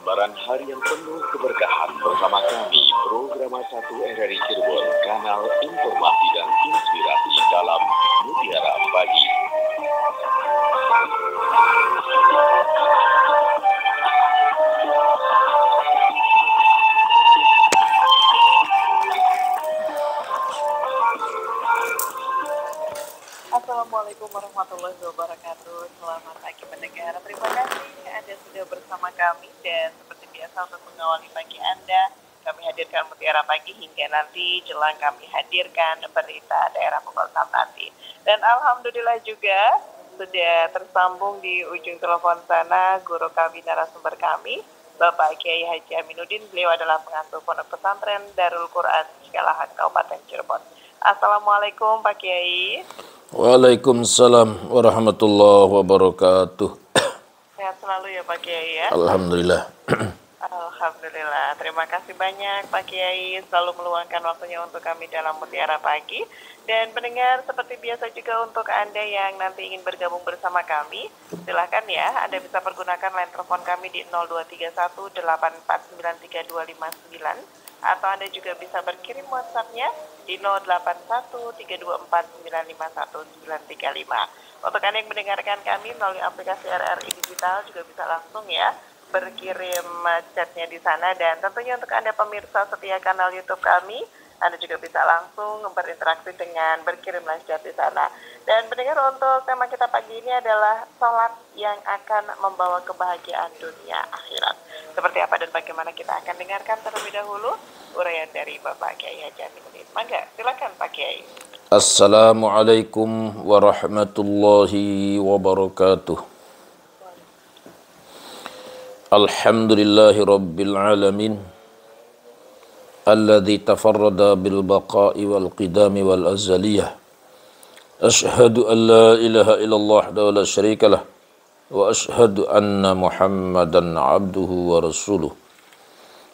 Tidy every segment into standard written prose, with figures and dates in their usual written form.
lembaran hari yang penuh keberkahan bersama kami, Programa 1 RRI Cirebon, kanal informasi dan inspirasi dalam Mutiara Pagi. Assalamualaikum warahmatullahi wabarakatuh. Selamat pagi pendengar. Terima kasih Anda sudah bersama kami dan seperti biasa untuk mengawali pagi Anda, kami hadirkan Mutiara Pagi hingga nanti jelang kami hadirkan berita daerah pukul 6 nanti. Dan alhamdulillah juga sudah tersambung di ujung telepon sana guru kami, narasumber kami, Bapak Kiai Haji Aminuddin. Beliau adalah pengasuh Pondok Pesantren Darul Quran Cikalahan Kabupaten Cirebon. Assalamualaikum Pak Kiai. Waalaikumsalam warahmatullahi wabarakatuh. Sehat selalu ya Pak Kiai ya. Alhamdulillah. Alhamdulillah. Terima kasih banyak Pak Kiai selalu meluangkan waktunya untuk kami dalam Mutiara Pagi. Dan pendengar seperti biasa juga untuk Anda yang nanti ingin bergabung bersama kami, silakan ya, Anda bisa pergunakan line telepon kami di 0231849329 atau Anda juga bisa berkirim WhatsApp-nya di 081324951935. Untuk Anda yang mendengarkan kami melalui aplikasi RRI Digital juga bisa langsung ya berkirim chatnya di sana. Dan tentunya untuk Anda pemirsa setia kanal YouTube kami, Anda juga bisa langsung berinteraksi dengan berkirim live chat di sana. Dan pendengar, untuk tema kita pagi ini adalah salat yang akan membawa kebahagiaan dunia akhirat. Seperti apa dan bagaimana kita akan dengarkan terlebih dahulu uraian dari Bapak Kiai Haji Aminuddin. Mangga, silakan Pak Kiai. Assalamualaikum warahmatullahi wabarakatuh. Alhamdulillahi rabbil alamin. Alladhi tafarrada bil baqa'i wal qidami wal azaliyah. Ashhadu an la ilaha illallah wa la syarika lah. Wa ashhadu anna Muhammadan abduhu wa rasuluh.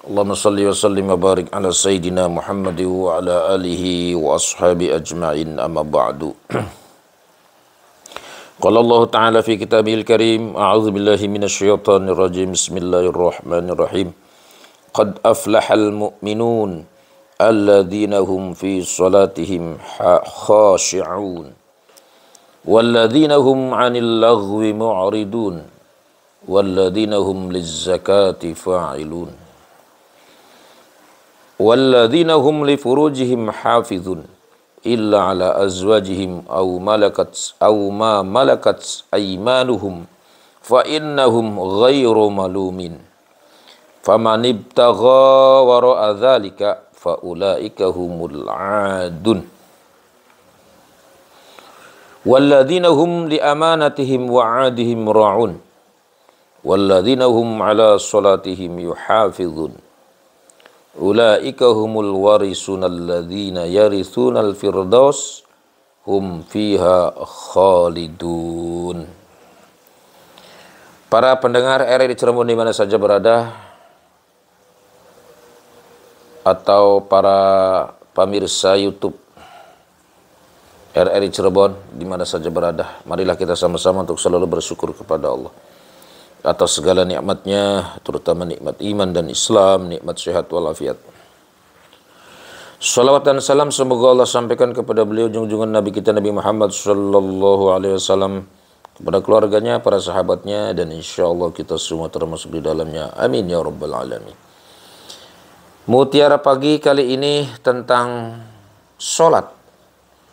Allahumma salli wa sallim wa barik ala sayyidina Muhammad wa ala alihi wa ashabi ajma'in, amma ba'du. Qala Allah ta'ala fi kitabihil karim, a'udzu billahi minasyaitonir rajim, bismillahirrahmanirrahim. Qad aflahal mu'minun alladzina hum fi salatihim khashi'un walladzina hum 'anil laghwi mu'ridun walladzina hum lizzakati fa'ilun walladzina hum li furujihim hafizun illa ala azwajihim aw ma malakat aymanuhum fa innahum ghairu malumin faman ibtagha wara'a dzalika fa ulaika humul 'adun walladzina hum li amanatihim wa 'adihim ra'un walladzina hum 'ala salatihim yuhafizun ulaika humul warisun alladzina yaritsunal firdaus hum fiha khalidun. Para pendengar RRI Cirebon di mana saja berada, atau para pemirsa YouTube RRI Cirebon di mana saja berada, marilah kita sama-sama untuk selalu bersyukur kepada Allah atas segala nikmatnya, terutama nikmat iman dan Islam, nikmat sehat walafiat. Salawat dan salam semoga Allah sampaikan kepada beliau junjungan Nabi kita Nabi Muhammad sallallahu alaihi wasallam, kepada keluarganya, para sahabatnya, dan insya Allah kita semua termasuk di dalamnya. Amin ya rabbal alamin. Mutiara Pagi kali ini tentang sholat.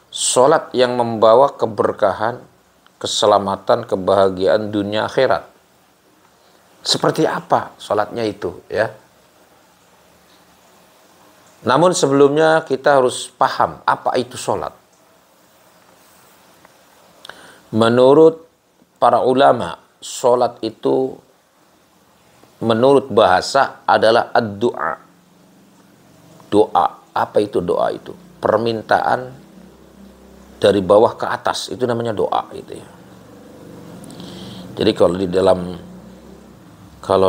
Sholat yang membawa keberkahan, keselamatan, kebahagiaan dunia akhirat. Seperti apa sholatnya itu ya? Namun sebelumnya kita harus paham apa itu sholat. Menurut para ulama, sholat itu menurut bahasa adalah ad-du'a. Doa. Apa itu doa itu? Permintaan dari bawah ke atas, itu namanya doa gitu ya. Jadi kalau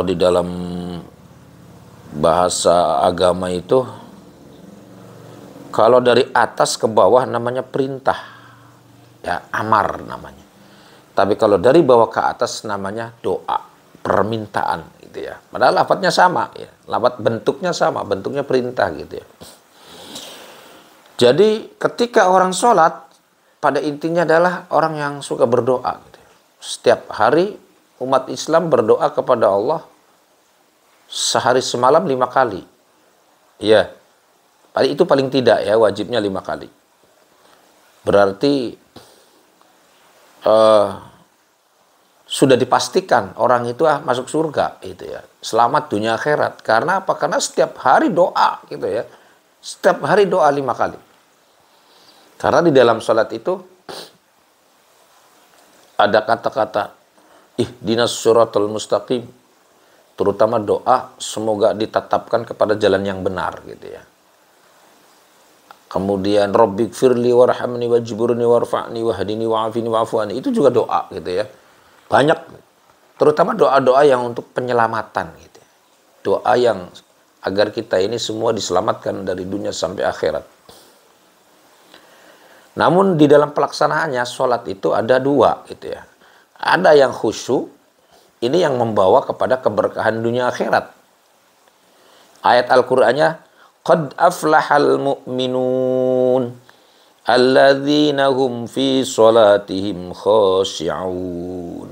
di dalam bahasa agama itu, kalau dari atas ke bawah namanya perintah. Ya, amar namanya. Tapi kalau dari bawah ke atas namanya doa, permintaan. gitu ya. Padahal lafadznya sama ya. Lafadz bentuknya sama, bentuknya perintah gitu ya. Jadi ketika orang sholat, pada intinya adalah orang yang suka berdoa gitu ya. Setiap hari umat Islam berdoa kepada Allah sehari semalam 5 kali. Ya, itu paling tidak ya, wajibnya 5 kali. Berarti sudah dipastikan orang itu masuk surga gitu ya. Selamat dunia akhirat. Karena apa? Karena setiap hari doa gitu ya. Setiap hari doa 5 kali. Karena di dalam sholat itu ada kata-kata ihdinas siratal mustaqim, terutama doa semoga ditetapkan kepada jalan yang benar gitu ya. Kemudian rabbighfirli warhamni wajburni warfa'ni wahdini wa'afini wa'fu'ani, itu juga doa gitu ya. Banyak, terutama doa-doa yang untuk penyelamatan gitu ya. Doa yang agar kita ini semua diselamatkan dari dunia sampai akhirat. Namun di dalam pelaksanaannya sholat itu ada 2 gitu ya. Ada yang khusyuk, ini yang membawa kepada keberkahan dunia akhirat. Ayat Al-Qur'annya, qad aflahal mu'minun alladzina hum fi sholatihim khashi'un.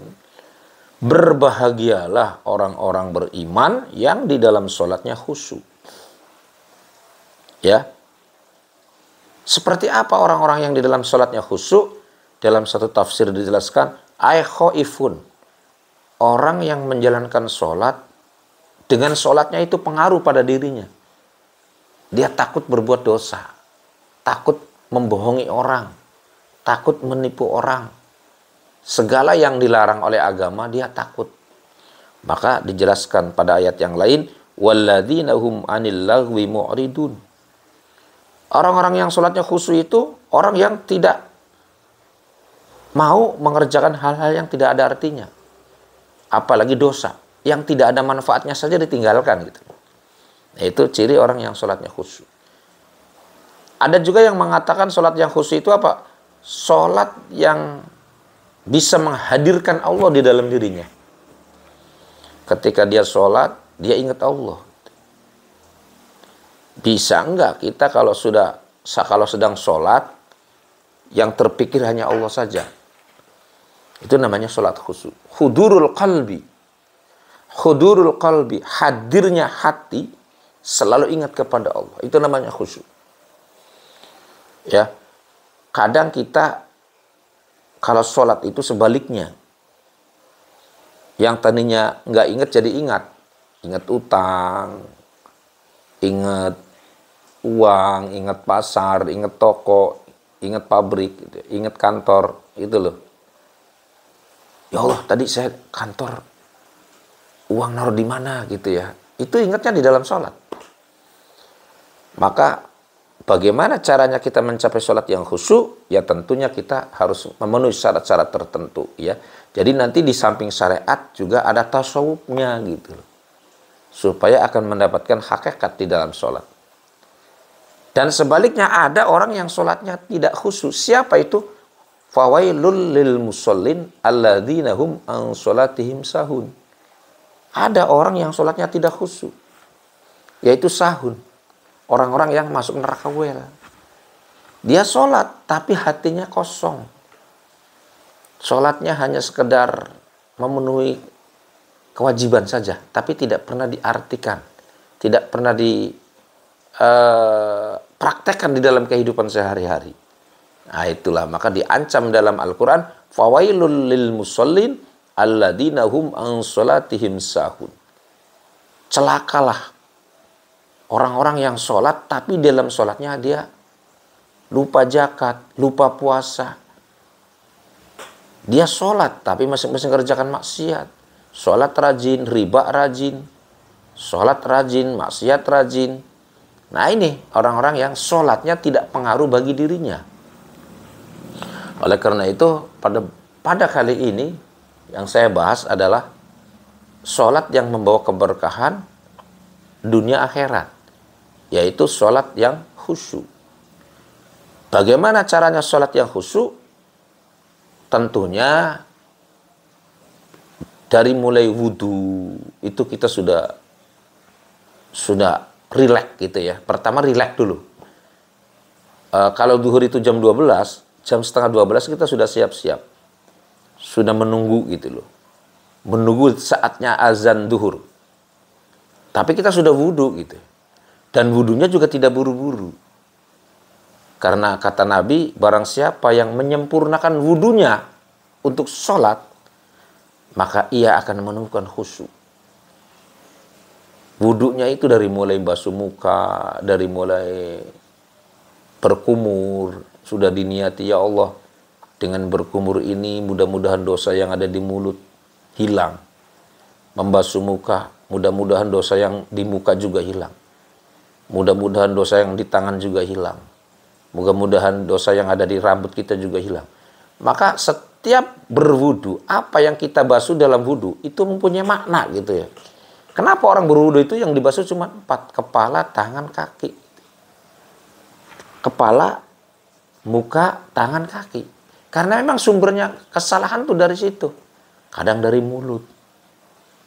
Berbahagialah orang-orang beriman yang di dalam sholatnya khusyuk. Ya. Seperti apa orang-orang yang di dalam sholatnya khusyuk? Dalam satu tafsir dijelaskan, ay khaifun. Orang yang menjalankan sholat, dengan sholatnya itu pengaruh pada dirinya. Dia takut berbuat dosa, takut membohongi orang, takut menipu orang. Segala yang dilarang oleh agama dia takut. Maka dijelaskan pada ayat yang lain, walladzina hum 'anil lagwi mu'ridun. Orang-orang yang sholatnya khusyuk itu orang yang tidak mau mengerjakan hal-hal yang tidak ada artinya. Apalagi dosa yang tidak ada manfaatnya saja ditinggalkan gitu. Itu ciri orang yang sholatnya khusyuk. Ada juga yang mengatakan sholat yang khusyuk itu apa? Sholat yang bisa menghadirkan Allah di dalam dirinya. Ketika dia sholat, dia ingat Allah. Bisa enggak kita kalau sedang sholat, yang terpikir hanya Allah saja? Itu namanya sholat khusyuk. Hudurul qalbi. Hudurul qalbi, hadirnya hati selalu ingat kepada Allah. Itu namanya khusyuk. Ya. Kadang kita kalau sholat itu sebaliknya. Yang tadinya nggak ingat jadi ingat. Ingat utang, ingat uang, ingat pasar, ingat toko, ingat pabrik, ingat kantor, itu loh. Ya Allah, tadi saya kantor, uang naruh di mana gitu ya. Itu ingatnya di dalam sholat. Maka bagaimana caranya kita mencapai sholat yang khusyuk? Ya tentunya kita harus memenuhi syarat-syarat tertentu ya. Jadi nanti di samping syariat juga ada tasawufnya gitu loh. Supaya akan mendapatkan hakikat di dalam sholat. Dan sebaliknya ada orang yang sholatnya tidak khusyuk. Siapa itu? Fawailul lil musallin alladzina hum an sholatihim sahun. Ada orang yang sholatnya tidak khusyuk, yaitu sahun. Orang-orang yang masuk neraka wel. Dia sholat tapi hatinya kosong. Sholatnya hanya sekedar memenuhi kewajiban saja, tapi tidak pernah diartikan, tidak pernah praktekkan di dalam kehidupan sehari-hari. Nah itulah, maka diancam dalam Al-Quran, fawailul lil musallin alladzina hum an sholatihim sahun. Celakalah orang-orang yang sholat tapi dalam sholatnya dia lupa zakat, lupa puasa. Dia sholat tapi masih kerjakan maksiat. Sholat rajin, riba rajin, sholat rajin, maksiat rajin. Nah ini orang-orang yang sholatnya tidak pengaruh bagi dirinya. Oleh karena itu pada kali ini yang saya bahas adalah sholat yang membawa keberkahan dunia akhirat, yaitu sholat yang khusyuk. Bagaimana caranya sholat yang khusyuk? Tentunya dari mulai wudhu itu kita sudah rileks gitu ya. Pertama rileks dulu. Kalau duhur itu jam 12, jam setengah 12 kita sudah siap-siap. Sudah menunggu gitu loh. Menunggu saatnya azan duhur. Tapi kita sudah wudhu gitu. Dan wudhunya juga tidak buru-buru. Karena kata Nabi, barang siapa yang menyempurnakan wudhunya untuk sholat, maka ia akan menemukan khusyuk. Wudhunya itu dari mulai basuh muka, dari mulai berkumur, sudah diniati, ya Allah, dengan berkumur ini mudah-mudahan dosa yang ada di mulut hilang. Membasuh muka, mudah-mudahan dosa yang di muka juga hilang. Mudah-mudahan dosa yang di tangan juga hilang. Mudah-mudahan dosa yang ada di rambut kita juga hilang. Maka setiap berwudu, apa yang kita basuh dalam wudu itu mempunyai makna gitu ya. Kenapa orang berwudu itu yang dibasuh cuma 4, kepala, tangan, kaki. Kepala, muka, tangan, kaki. Karena memang sumbernya kesalahan tuh dari situ. Kadang dari mulut,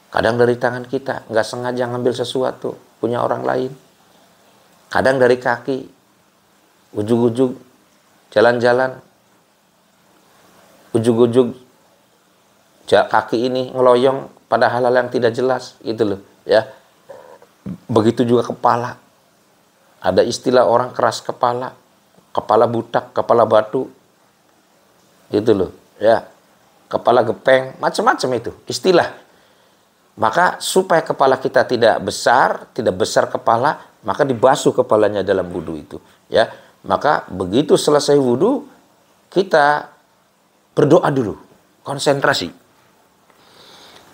kadang dari tangan kita, nggak sengaja ngambil sesuatu punya orang lain. Kadang dari kaki, ujug-ujug jalan-jalan, ujug-ujug kaki ini ngeloyong pada hal-hal yang tidak jelas, gitu loh ya. Begitu juga kepala. Ada istilah orang keras kepala, kepala butak, kepala batu, gitu loh ya. Kepala gepeng, macam-macam itu istilah. Maka supaya kepala kita tidak besar kepala, maka dibasuh kepalanya dalam wudu itu ya. Maka begitu selesai wudu, kita berdoa dulu, konsentrasi.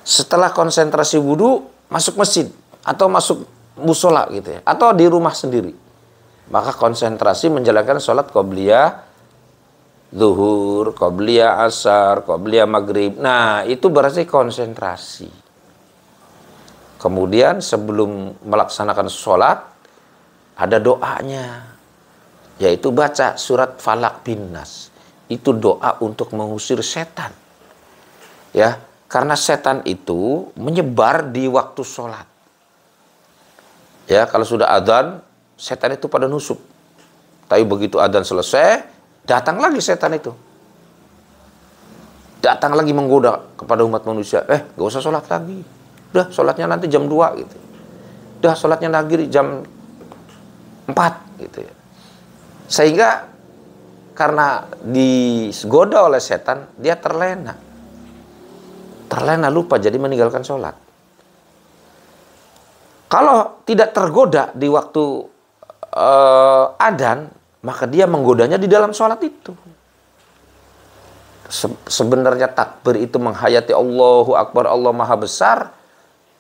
Setelah konsentrasi wudu, masuk masjid atau masuk musola gitu ya, atau di rumah sendiri. Maka konsentrasi menjalankan sholat qobliyah zuhur, qobliyah asar, qobliyah maghrib. Nah, itu berarti konsentrasi. Kemudian sebelum melaksanakan sholat, ada doanya, yaitu baca surat Falak bin Nas. Itu doa untuk mengusir setan. Ya, karena setan itu menyebar di waktu sholat. Ya, kalau sudah adzan, setan itu pada nusuk. Tapi begitu adzan selesai, datang lagi setan itu. Datang lagi menggoda kepada umat manusia. Gak usah sholat lagi. Udah, sholatnya nanti jam 2 gitu. Udah, sholatnya lagi jam 4 gitu ya. Sehingga karena digoda oleh setan, dia terlena. Terlena, lupa, jadi meninggalkan sholat. Kalau tidak tergoda di waktu adzan, maka dia menggodanya di dalam sholat itu. Sebenarnya takbir itu menghayati Allahu Akbar, Allah Maha Besar.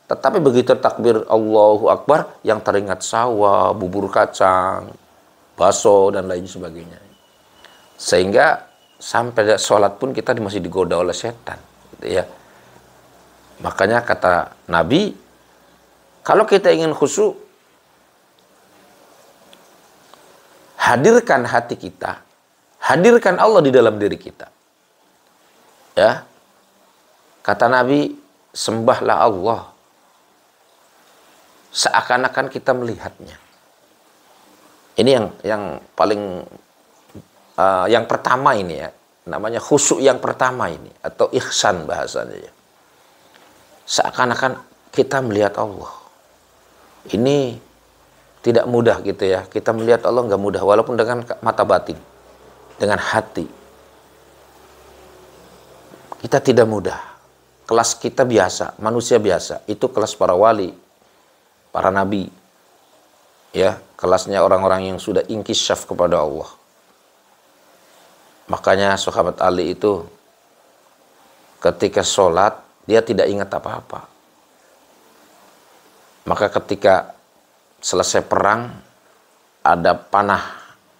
Tetapi begitu takbir Allahu Akbar, yang teringat sawah, bubur kacang, bakso, dan lain sebagainya. Sehingga sampai sholat pun kita masih digoda oleh setan. Gitu ya. Makanya kata Nabi, kalau kita ingin khusyuk, hadirkan hati kita, hadirkan Allah di dalam diri kita. Ya, kata Nabi, sembahlah Allah seakan-akan kita melihatnya. Ini yang paling yang pertama ini ya, namanya khusyuk yang pertama ini, atau ihsan bahasanya ya. Seakan-akan kita melihat Allah. Ini tidak mudah gitu ya. Kita melihat Allah nggak mudah, walaupun dengan mata batin, dengan hati. Kita tidak mudah. Kelas kita biasa, manusia biasa. Itu kelas para wali, para nabi. Ya, kelasnya orang-orang yang sudah inkisyaf kepada Allah. Makanya sahabat Ali itu ketika sholat, dia tidak ingat apa-apa. Maka ketika selesai perang, ada panah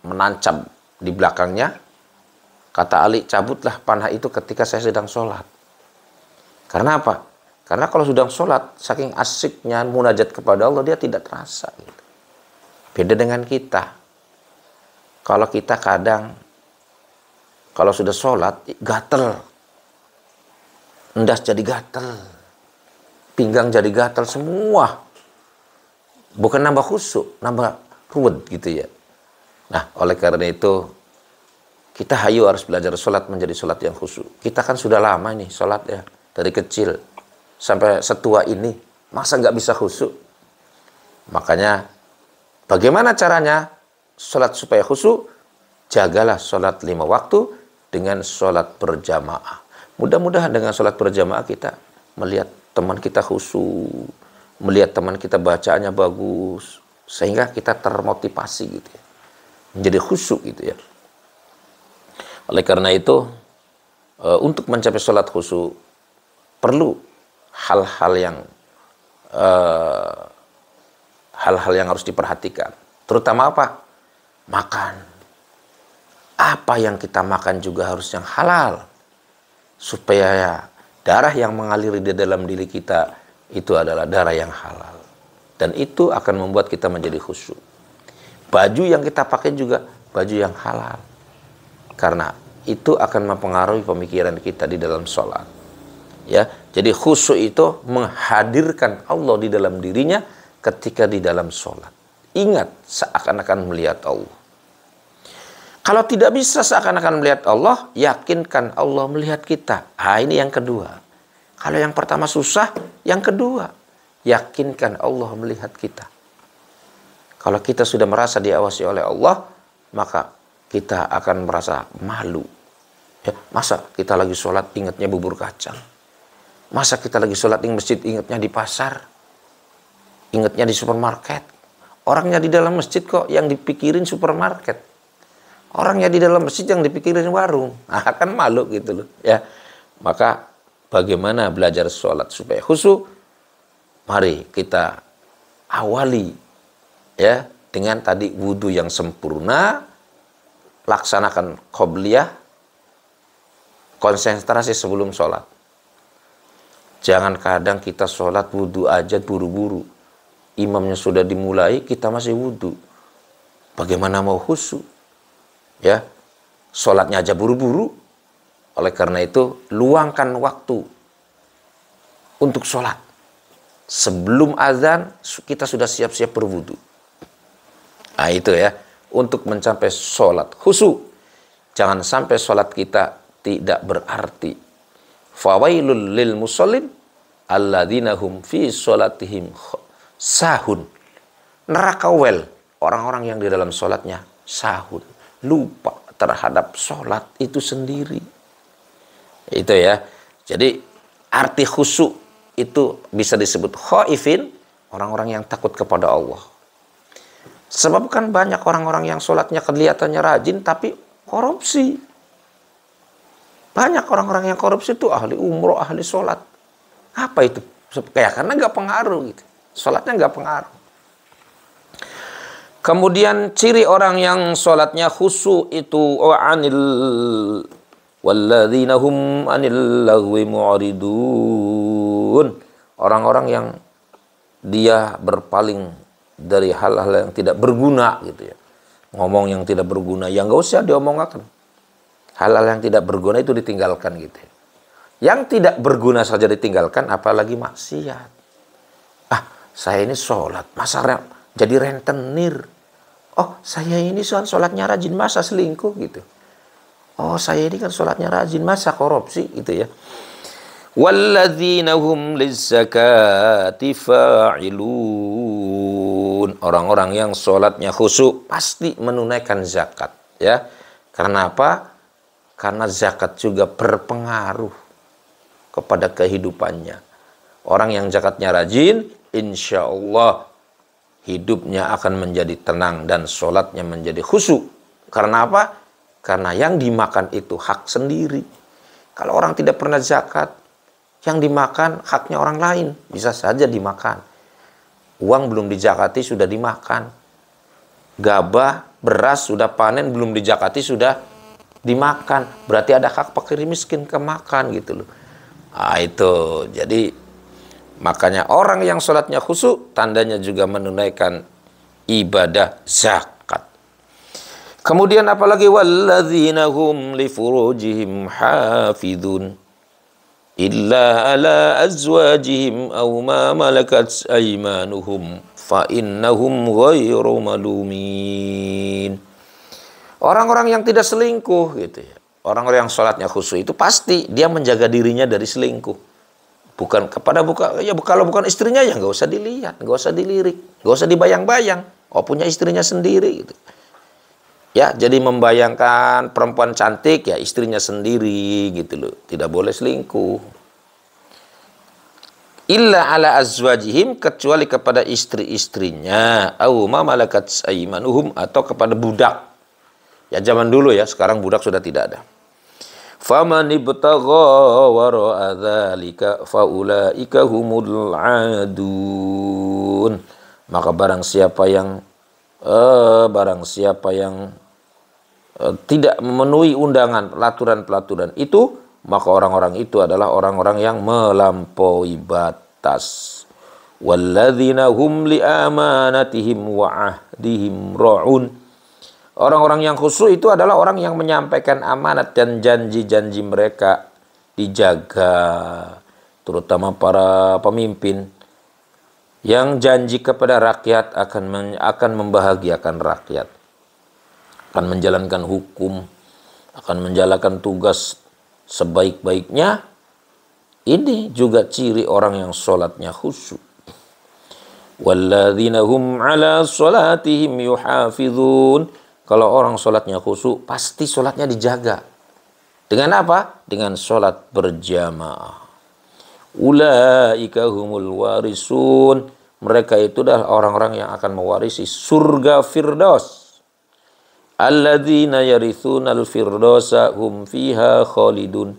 menancap di belakangnya. Kata Ali, cabutlah panah itu ketika saya sedang sholat. Karena apa? Karena kalau sedang sholat, saking asiknya munajat kepada Allah, dia tidak terasa. Gitu. Beda dengan kita. Kalau kita kadang, kalau sudah sholat, gatel. endas jadi gatel, pinggang jadi gatel semua. Bukan nambah khusyuk, nambah ruwet gitu ya. Nah, oleh karena itu kita harus belajar sholat menjadi sholat yang khusyuk. Kita kan sudah lama nih sholat ya, dari kecil sampai setua ini, masa nggak bisa khusyuk? Makanya bagaimana caranya sholat supaya khusyuk? Jagalah sholat 5 waktu dengan sholat berjamaah. Mudah-mudahan dengan sholat berjamaah kita melihat teman kita khusyuk, melihat teman kita bacaannya bagus, sehingga kita termotivasi gitu ya, menjadi khusyuk gitu ya. Oleh karena itu, untuk mencapai sholat khusyuk perlu hal-hal yang harus diperhatikan. Terutama apa? Makan. Apa yang kita makan juga harus yang halal, supaya darah yang mengalir di dalam diri kita itu adalah darah yang halal, dan itu akan membuat kita menjadi khusyuk. Baju yang kita pakai juga baju yang halal, karena itu akan mempengaruhi pemikiran kita di dalam sholat. Ya, jadi khusyuk itu menghadirkan Allah di dalam dirinya ketika di dalam sholat. Ingat, seakan-akan melihat Allah. Kalau tidak bisa seakan-akan melihat Allah, yakinkan Allah melihat kita. Ini yang kedua. Kalau yang pertama susah, yang kedua, yakinkan Allah melihat kita. Kalau kita sudah merasa diawasi oleh Allah, maka kita akan merasa malu. Ya, masa kita lagi sholat ingatnya bubur kacang? Masa kita lagi sholat di masjid ingatnya di pasar? Ingatnya di supermarket? Orangnya di dalam masjid kok yang dipikirin supermarket. Orangnya di dalam masjid yang dipikirin warung. Kan malu gitu loh. Ya, maka bagaimana belajar sholat supaya khusyuk? Mari kita awali ya dengan tadi wudhu yang sempurna, laksanakan qobliyah, konsentrasi sebelum sholat. Jangan kadang kita sholat wudhu aja buru-buru, imamnya sudah dimulai, kita masih wudhu. Bagaimana mau khusyuk? Ya, sholatnya aja buru-buru. Oleh karena itu, luangkan waktu untuk sholat. Sebelum azan, kita sudah siap-siap berwudu. Itu ya, untuk mencapai sholat khusyuk. Jangan sampai sholat kita tidak berarti. Fawailul lil musallin alladzina hum fi sholatihim sahun. Neraka wel orang-orang yang di dalam sholatnya sahun, lupa terhadap sholat itu sendiri. Itu ya. Jadi arti khusyuk itu bisa disebut khaifin, orang-orang yang takut kepada Allah. Sebab kan banyak orang-orang yang sholatnya kelihatannya rajin tapi korupsi. Banyak orang-orang yang korupsi itu ahli umroh, ahli sholat. Apa itu? Kayak karena nggak pengaruh gitu. Sholatnya nggak pengaruh. Kemudian ciri orang yang sholatnya khusyuk itu anil walladzina hum anil lagwi mu'ridun. Orang-orang yang dia berpaling dari hal-hal yang tidak berguna gitu ya. Ngomong yang tidak berguna, yang nggak usah diomongkan. Hal-hal yang tidak berguna itu ditinggalkan gitu ya. Yang tidak berguna saja ditinggalkan, apalagi maksiat. Saya ini sholat, masa jadi rentenir? Oh, saya ini sholatnya rajin, masa selingkuh gitu. Oh, saya ini kan sholatnya rajin, masa korupsi gitu ya. Walladzina hum lizzakati fa'ilun. Orang-orang yang sholatnya khusyuk pasti menunaikan zakat ya. Karena apa? Karena zakat juga berpengaruh kepada kehidupannya. Orang yang zakatnya rajin, insya Allah hidupnya akan menjadi tenang dan sholatnya menjadi khusyuk. Karena apa? Karena yang dimakan itu hak sendiri. Kalau orang tidak pernah zakat, yang dimakan haknya orang lain, bisa saja dimakan. Uang belum dizakati sudah dimakan. Gabah, beras sudah panen belum dizakati sudah dimakan. Berarti ada hak fakir miskin kemakan gitu loh. Itu jadi makanya orang yang sholatnya khusyuk tandanya juga menunaikan ibadah zakat. Kemudian apalagi walladzina hum li furujihim hafidun. illa ala azwajihim aw ma malakat aymanuhum fa innahum ghairu malumin. Orang-orang yang tidak selingkuh gitu ya. Orang-orang yang sholatnya khusyuk itu pasti dia menjaga dirinya dari selingkuh. Bukan kepada kalau bukan istrinya ya nggak usah dilihat, nggak usah dilirik, nggak usah dibayang-bayang. Oh punya istrinya sendiri gitu. Ya, jadi membayangkan perempuan cantik ya istrinya sendiri gitu loh. Tidak boleh selingkuh. Illa ala azwajihim, kecuali kepada istri-istrinya, au ma malakat aymanuhum, atau kepada budak. Ya zaman dulu ya, sekarang budak sudah tidak ada. Faman ibtagha wara'a dzalika faulaika humul adun. Maka barang siapa yang tidak memenuhi undangan pelaturan-pelaturan itu, maka orang-orang itu adalah orang-orang yang melampaui batas. Walladzina hum liamanatihim wa ahdihim ra'un. Orang-orang yang khusyuk itu adalah orang yang menyampaikan amanat dan janji-janji mereka dijaga, terutama para pemimpin yang janji kepada rakyat akan membahagiakan rakyat, akan menjalankan hukum, akan menjalankan tugas sebaik-baiknya. Ini juga ciri orang yang sholatnya khusyuk. Walladzina hum ala sholatihim yuhafidhun. Kalau orang sholatnya khusyuk, pasti sholatnya dijaga. Dengan apa? Dengan sholat berjamaah. Ulaika humul warisun. Mereka itu adalah orang-orang yang akan mewarisi surga Firdaus. Alladzina yarithunal firdausa hum fiha khalidun.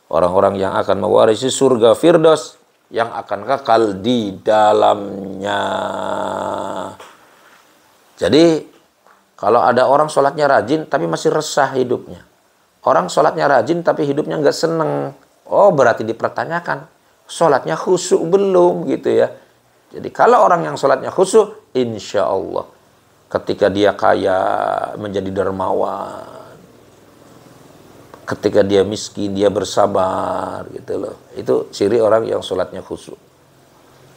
Orang-orang yang akan mewarisi surga Firdaus yang akan kekal di dalamnya. Jadi kalau ada orang sholatnya rajin tapi masih resah hidupnya, orang sholatnya rajin tapi hidupnya nggak seneng, oh berarti dipertanyakan sholatnya khusyuk belum gitu ya. Jadi kalau orang yang sholatnya khusyuk, insya Allah ketika dia kaya menjadi dermawan, ketika dia miskin dia bersabar gitu loh. Itu ciri orang yang sholatnya khusyuk.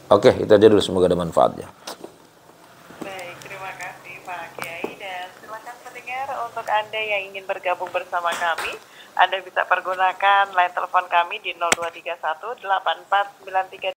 Oke, itu aja dulu, semoga ada manfaatnya. Baik, terima kasih Pak Kiai, dan silakan pendengar untuk Anda yang ingin bergabung bersama kami, Anda bisa pergunakan line telepon kami di 0231 8493